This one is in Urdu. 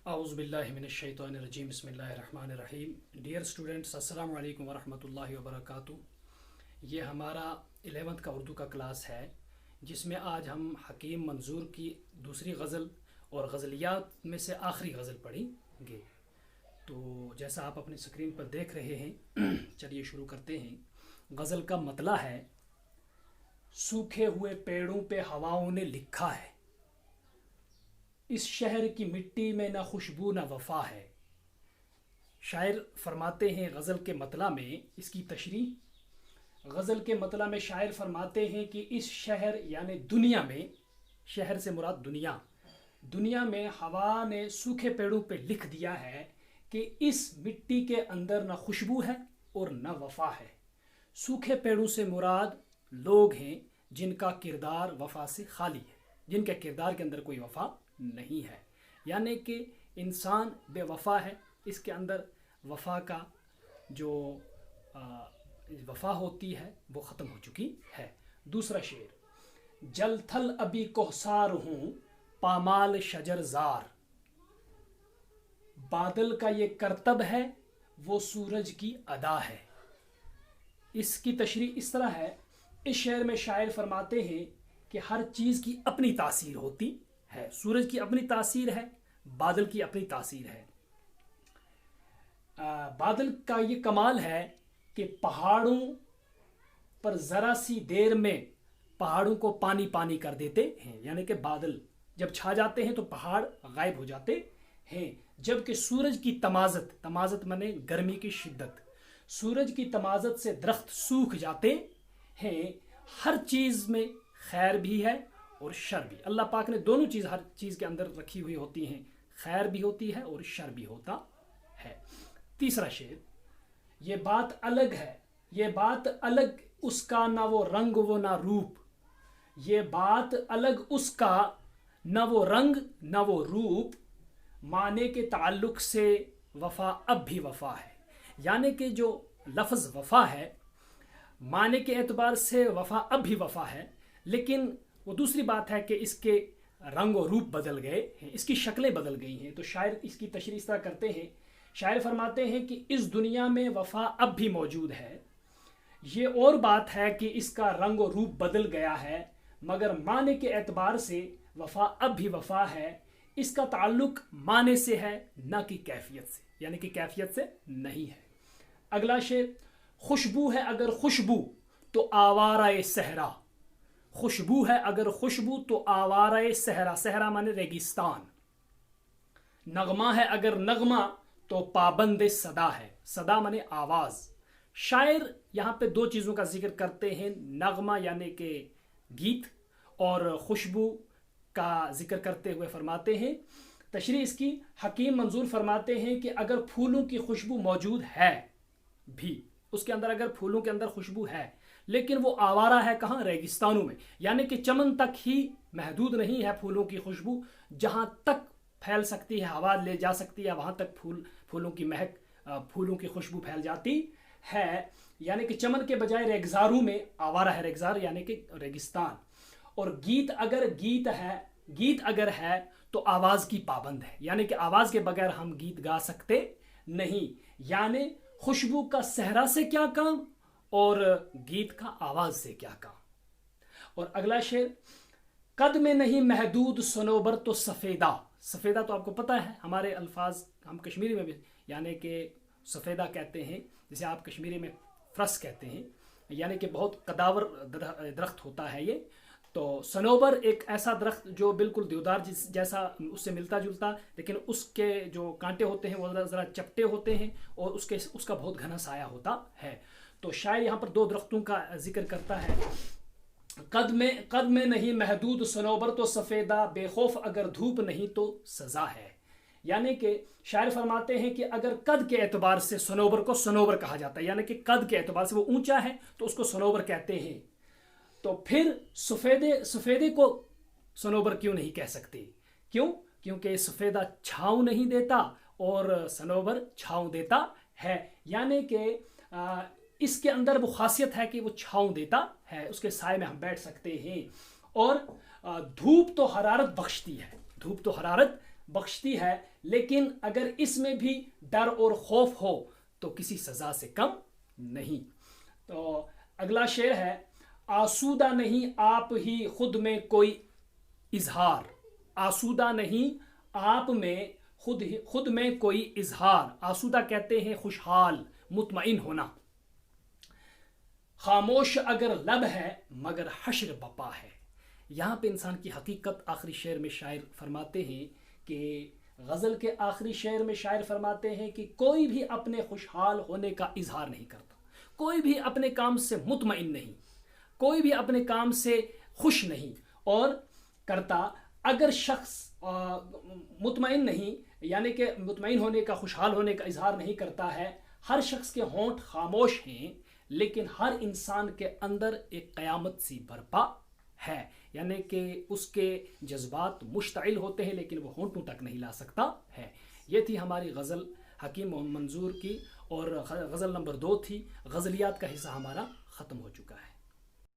اعوذ باللہ من الشیطان الرجیم بسم اللہ الرحمن الرحیم. ڈیئر اسٹوڈنٹس، السلام علیکم ورحمۃ اللہ وبرکاتہ. یہ ہمارا 11th کا اردو کا کلاس ہے، جس میں آج ہم حکیم منظور کی دوسری غزل اور غزلیات میں سے آخری غزل پڑھیں گے. تو جیسا آپ اپنی اسکرین پر دیکھ رہے ہیں، چلیے شروع کرتے ہیں. غزل کا مطلع ہے: سوکھے ہوئے پیڑوں پہ ہواؤں نے لکھا ہے، اس شہر کی مٹی میں نہ خوشبو نہ وفا ہے. شاعر فرماتے ہیں غزل کے مطلع میں، اس کی تشریح غزل کے مطلع میں شاعر فرماتے ہیں کہ اس شہر یعنی دنیا میں، شہر سے مراد دنیا میں ہوا نے سوکھے پیڑوں پہ لکھ دیا ہے کہ اس مٹی کے اندر نہ خوشبو ہے اور نہ وفا ہے. سوکھے پیڑوں سے مراد لوگ ہیں جن کا کردار وفا سے خالی ہے، جن کے کردار کے اندر کوئی وفا نہیں ہے. یعنی کہ انسان بے وفا ہے، اس کے اندر وفا کا جو وفا ہوتی ہے وہ ختم ہو چکی ہے. دوسرا شعر: جل تھل ابھی کوہسار ہوں، پامال شجر زار. بادل کا یہ کرتب ہے، وہ سورج کی ادا ہے. اس کی تشریح اس طرح ہے، اس شعر میں شاعر فرماتے ہیں کہ ہر چیز کی اپنی تاثیر ہوتی ہے. سورج کی اپنی تاثیر ہے، بادل کی اپنی تاثیر ہے. بادل کا یہ کمال ہے کہ پہاڑوں پر ذرا سی دیر میں پہاڑوں کو پانی پانی کر دیتے ہیں. یعنی کہ بادل جب چھا جاتے ہیں تو پہاڑ غائب ہو جاتے ہیں. جبکہ سورج کی تمازت مانے گرمی کی شدت، سورج کی تمازت سے درخت سوکھ جاتے ہیں. ہر چیز میں خیر بھی ہے اور شر بھی. اللہ پاک نے دونوں چیز ہر چیز کے اندر رکھی ہوئی ہوتی ہیں، خیر بھی ہوتی ہے اور شر بھی ہوتا ہے. تیسرا شعر: یہ بات الگ ہے، یہ بات الگ اس کا، نہ وہ رنگ وہ نہ روپ. یہ بات الگ اس کا، نہ وہ رنگ نہ وہ روپ. معنی کے تعلق سے وفا اب بھی وفا ہے. یعنی کہ جو لفظ وفا ہے، معنی کے اعتبار سے وفا اب بھی وفا ہے، لیکن وہ دوسری بات ہے کہ اس کے رنگ و روپ بدل گئے ہیں، اس کی شکلیں بدل گئی ہیں. تو شاعر اس کی تشریح اس طرح کرتے ہیں. شاعر فرماتے ہیں کہ اس دنیا میں وفا اب بھی موجود ہے. یہ اور بات ہے کہ اس کا رنگ و روپ بدل گیا ہے، مگر معنی کے اعتبار سے وفا اب بھی وفا ہے. اس کا تعلق معنی سے ہے، نہ کہ کیفیت سے، یعنی کہ کیفیت سے نہیں ہے. اگلا شعر: خوشبو ہے اگر خوشبو تو آوارہ صحرا. خوشبو ہے اگر خوشبو تو آوارہ صحرا. صحرا مانے ریگستان. نغمہ ہے اگر نغمہ تو پابند صدا ہے. صدا مانے آواز. شاعر یہاں پہ دو چیزوں کا ذکر کرتے ہیں: نغمہ یعنی کہ گیت، اور خوشبو کا ذکر کرتے ہوئے فرماتے ہیں. تشریح اس کی: حکیم منظور فرماتے ہیں کہ اگر پھولوں کی خوشبو موجود ہے بھی، اس کے اندر اگر پھولوں کے اندر خوشبو ہے، لیکن وہ آوارہ ہے کہاں؟ ریگستانوں میں. یعنی کہ چمن تک ہی محدود نہیں ہے پھولوں کی خوشبو. جہاں تک پھیل سکتی ہے، ہوا لے جا سکتی ہے، وہاں تک پھولوں کی مہک، پھولوں کی خوشبو پھیل جاتی ہے. یعنی کہ چمن کے بجائے ریگزاروں میں آوارہ ہے. ریگزار یعنی کہ ریگستان. اور گیت اگر ہے تو آواز کی پابند ہے. یعنی کہ آواز کے بغیر ہم گیت گا سکتے نہیں. یعنی خوشبو کا صحرا سے کیا کام اور گیت کا آواز سے کیا کام. اور اگلا شعر: قد میں نہیں محدود صنوبر تو سفیدہ. سفیدہ تو آپ کو پتہ ہے، ہمارے الفاظ ہم کشمیری میں بھی یعنی کہ سفیدہ کہتے ہیں، جسے آپ کشمیری میں فرس کہتے ہیں. یعنی کہ بہت قداور درخت ہوتا ہے یہ. تو صنوبر ایک ایسا درخت جو بالکل دیودار جیسا اس سے ملتا جلتا، لیکن اس کے جو کانٹے ہوتے ہیں وہ ذرا چپٹے ہوتے ہیں اور اس کا بہت گھنا سایہ ہوتا ہے. تو شاعر یہاں پر دو درختوں کا ذکر کرتا ہے: قد میں نہیں محدود صنوبر تو سفیدہ، بے خوف اگر دھوپ نہیں تو سزا ہے. یعنی کہ شاعر فرماتے ہیں کہ اگر قد کے اعتبار سے صنوبر کو صنوبر کہا جاتا ہے، یعنی کہ قد کے اعتبار سے وہ اونچا ہے تو اس کو صنوبر کہتے ہیں، تو پھر سفیدے کو صنوبر کیوں نہیں کہہ سکتے؟ کیوں؟ کیونکہ سفیدہ چھاؤں نہیں دیتا اور صنوبر چھاؤں دیتا ہے. یعنی کہ اس کے اندر وہ خاصیت ہے کہ وہ چھاؤں دیتا ہے، اس کے سائے میں ہم بیٹھ سکتے ہیں. اور دھوپ تو حرارت بخشتی ہے، دھوپ تو حرارت بخشتی ہے، لیکن اگر اس میں بھی ڈر اور خوف ہو تو کسی سزا سے کم نہیں۔ تو اگلا شعر ہے، آسودہ نہیں آپ ہی خود میں کوئی اظہار، آسودہ نہیں آپ میں خود میں کوئی اظہار، آسودہ کہتے ہیں خوشحال مطمئن ہونا، خاموش اگر لب ہے مگر حشر بپا ہے۔ یہاں پہ انسان کی حقیقت آخری شعر میں شاعر فرماتے ہیں کہ غزل کے آخری شعر میں شاعر فرماتے ہیں کہ کوئی بھی اپنے خوشحال ہونے کا اظہار نہیں کرتا، کوئی بھی اپنے کام سے مطمئن نہیں، کوئی بھی اپنے کام سے خوش نہیں اور کرتا۔ اگر شخص مطمئن نہیں، یعنی کہ مطمئن ہونے کا، خوشحال ہونے کا اظہار نہیں کرتا ہے، ہر شخص کے ہونٹ خاموش ہیں، لیکن ہر انسان کے اندر ایک قیامت سی برپا ہے، یعنی کہ اس کے جذبات مشتعل ہوتے ہیں لیکن وہ ہونٹوں تک نہیں لا سکتا ہے۔ یہ تھی ہماری غزل حکیم محمد منظور کی، اور غزل نمبر 2 تھی۔ غزلیات کا حصہ ہمارا ختم ہو چکا ہے۔